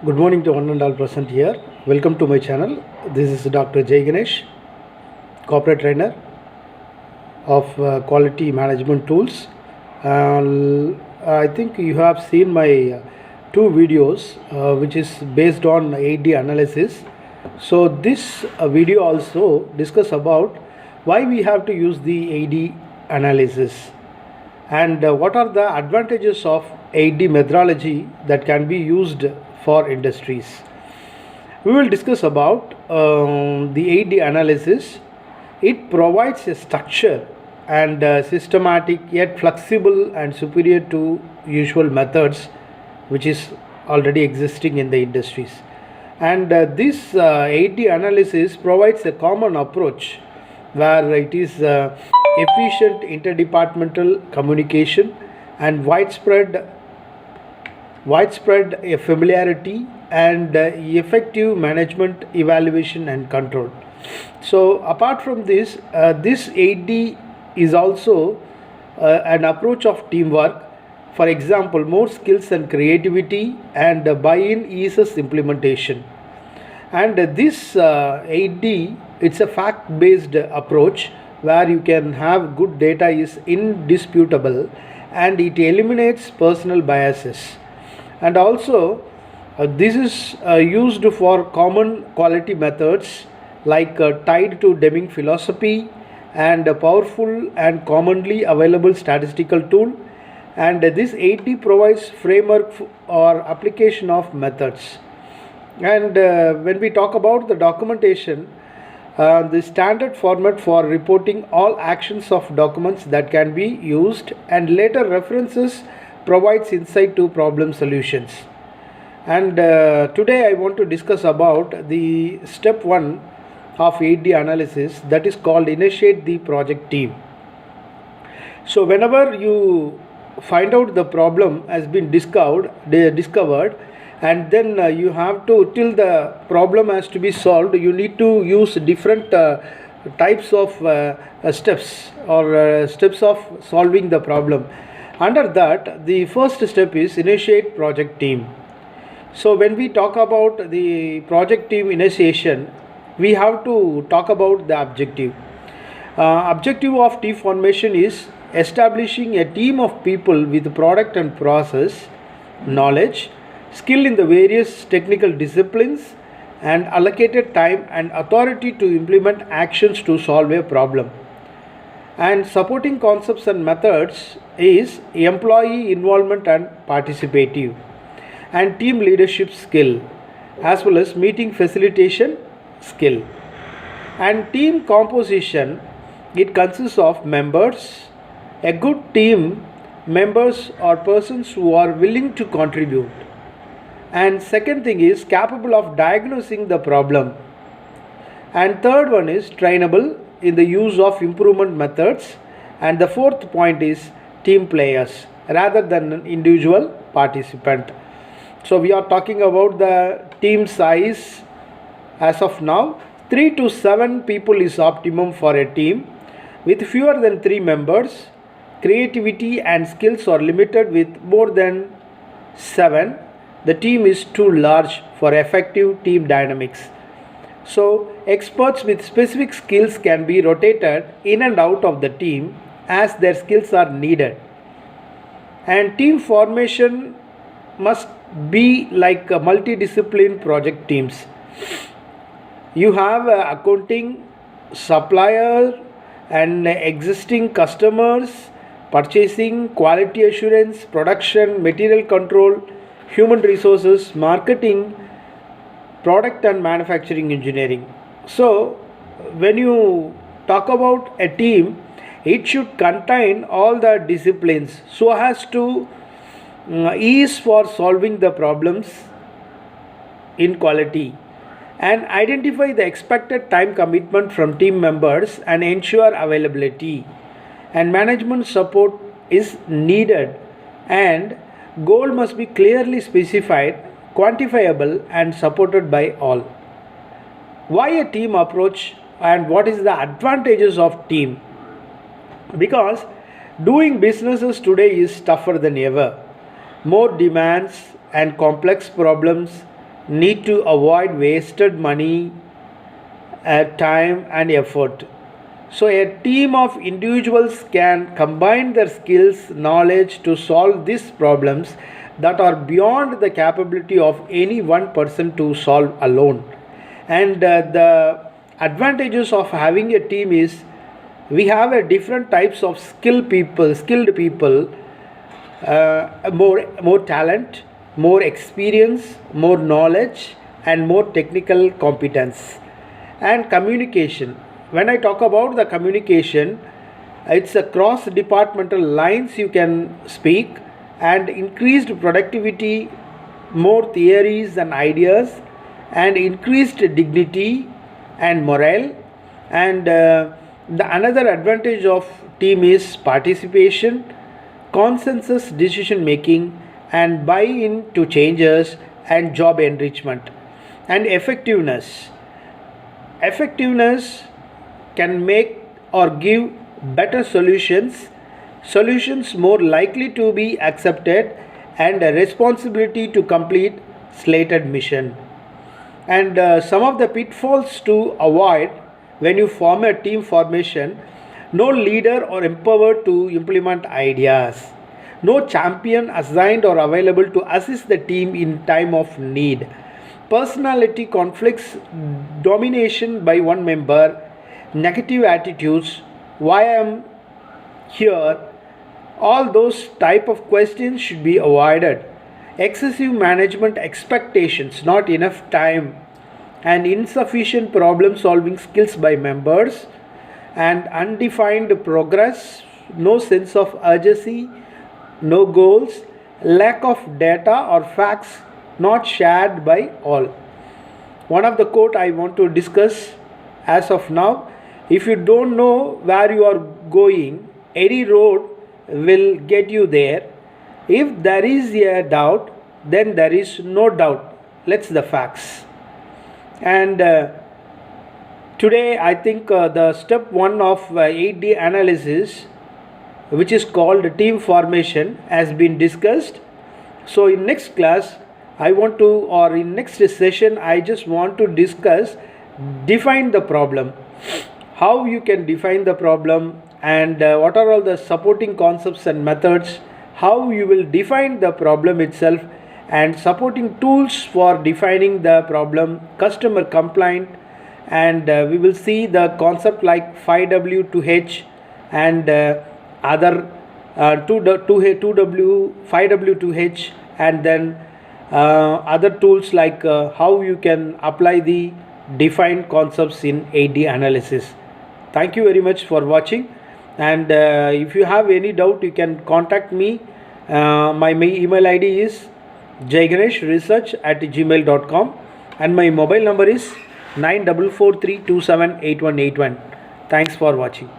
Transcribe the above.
Good morning to one and all present here. Welcome to my channel. This is Dr. Jay Ganesh, corporate trainer of quality management tools. I think you have seen my two videos which is based on AD analysis. So this video also discuss about why we have to use the AD analysis and what are the advantages of AD methodology that can be used for industries. We will discuss about the AD analysis. It provides a structure and systematic yet flexible and superior to usual methods which is already existing in the industries. And this AD analysis provides a common approach where it is efficient interdepartmental communication and widespread familiarity and effective management evaluation and control. So apart from this, this AD is also an approach of teamwork. For example, more skills and creativity and buy-in eases implementation. And this AD, it's a fact-based approach where you can have good data is indisputable and it eliminates personal biases. And also this is used for common quality methods like tied to Deming philosophy and a powerful and commonly available statistical tool. And this AD provides framework or application of methods. And when we talk about the documentation, the standard format for reporting all actions of documents that can be used and later references provides insight to problem solutions. And today I want to discuss about the step 1 of AD analysis, that is called initiate the project team. So whenever you find out the problem has been discovered and then you have to, till the problem has to be solved, you need to use different types of steps or steps of solving the problem. Under that, the first step is initiate project team. So when we talk about the project team initiation, we have to talk about the objective. Objective of team formation is establishing a team of people with product and process knowledge, skill in the various technical disciplines, and allocated time and authority to implement actions to solve a problem. And supporting concepts and methods is employee involvement and participative and team leadership skill as well as meeting facilitation skill. And team composition, it consists of members. A good team members are persons who are willing to contribute. And second thing is capable of diagnosing the problem. And third one is trainable in the use of improvement methods. And the fourth point is team players rather than an individual participant. So we are talking about the team size. As of now, 3 to 7 people is optimum for a team. With fewer than 3 members, creativity and skills are limited. With more than 7, the team is too large for effective team dynamics. So experts with specific skills can be rotated in and out of the team as their skills are needed. And team formation must be like a multidiscipline project teams. You have accounting, supplier and existing customers, purchasing, quality assurance, production, material control, human resources, marketing, product and manufacturing engineering. So when you talk about a team, it should contain all the disciplines so as to ease for solving the problems in quality and identify the expected time commitment from team members and ensure availability. And management support is needed and goal must be clearly specified, quantifiable and supported by all. Why a team approach and what is the advantages of team? Because doing businesses today is tougher than ever. More demands and complex problems need to avoid wasted money, time, and effort. So, a team of individuals can combine their skills, knowledge to solve these problems that are beyond the capability of any one person to solve alone. And the advantages of having a team is we have a different types of skilled people, more talent, more experience, more knowledge, and more technical competence. And communication, when I talk about the communication, it's a cross departmental lines you can speak, and increased productivity, more theories and ideas, and increased dignity and morale. And the another advantage of team is participation, consensus decision making, and buy in to changes, and job enrichment. And effectiveness can make or give better solutions more likely to be accepted, and a responsibility to complete slated mission. And some of the pitfalls to avoid when you form a team formation: no leader or empowered to implement ideas, no champion assigned or available to assist the team in time of need, personality conflicts, domination by one member, negative attitudes, why I am here, all those type of questions should be avoided. Excessive management expectations, not enough time, and insufficient problem solving skills by members, and undefined progress, no sense of urgency, no goals, lack of data or facts not shared by all. One of the quote I want to discuss as of now: if you don't know where you are going, any road will get you there. If there is a doubt, then there is no doubt. Let's the facts. And today I think the step 1 of 8D analysis, which is called team formation, has been discussed. So in next class I want to, or in next session, I just want to discuss define the problem, how you can define the problem, and what are all the supporting concepts and methods, how you will define the problem itself, and supporting tools for defining the problem, customer complaint, and we will see the concept like 5W to H, and other 2W 5W to H, and then other tools like how you can apply the defined concepts in 8D analysis. Thank you very much for watching, and if you have any doubt, you can contact me. My email ID is jaiganeshresearch@gmail.com, and my mobile number is 9443278181. Thanks for watching.